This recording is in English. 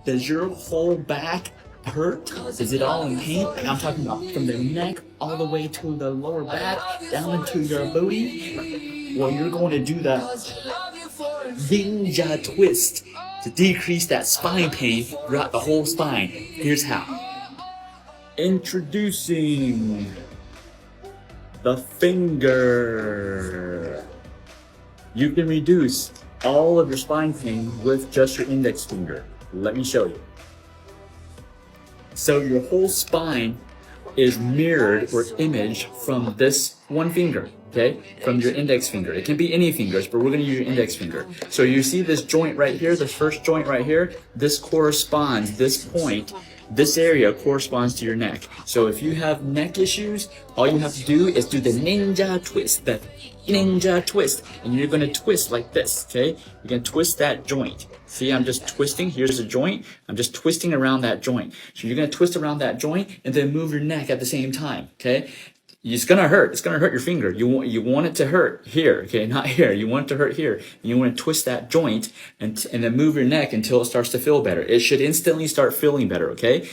Does your whole back hurt? Is it all in pain? I'm talking about from the neck all the way to the lower back, down into your booty. Well, you're going to do the ninja twist to decrease that spine pain throughout the whole spine. Here's how. Introducing the finger. You can reduce all of your spine pain with just your index finger. Let me show you. So your whole spine is mirrored or imaged from this one finger, okay? From your index finger. It can be any fingers, but we're gonna use your index finger. So you see this joint right here, the first joint right here, this corresponds, this point, this area corresponds to your neck. So if you have neck issues, all you have to do is do the ninja twist, and you're gonna twist like this, okay? You're gonna twist that joint. See, I'm just twisting, here's a joint, I'm just twisting around that joint. So you're gonna twist around that joint and then move your neck at the same time, okay? It's gonna hurt your finger. You want it to hurt here, okay? Not here, you want it to hurt here. And you wanna twist that joint and then move your neck until it starts to feel better. It should instantly start feeling better, okay?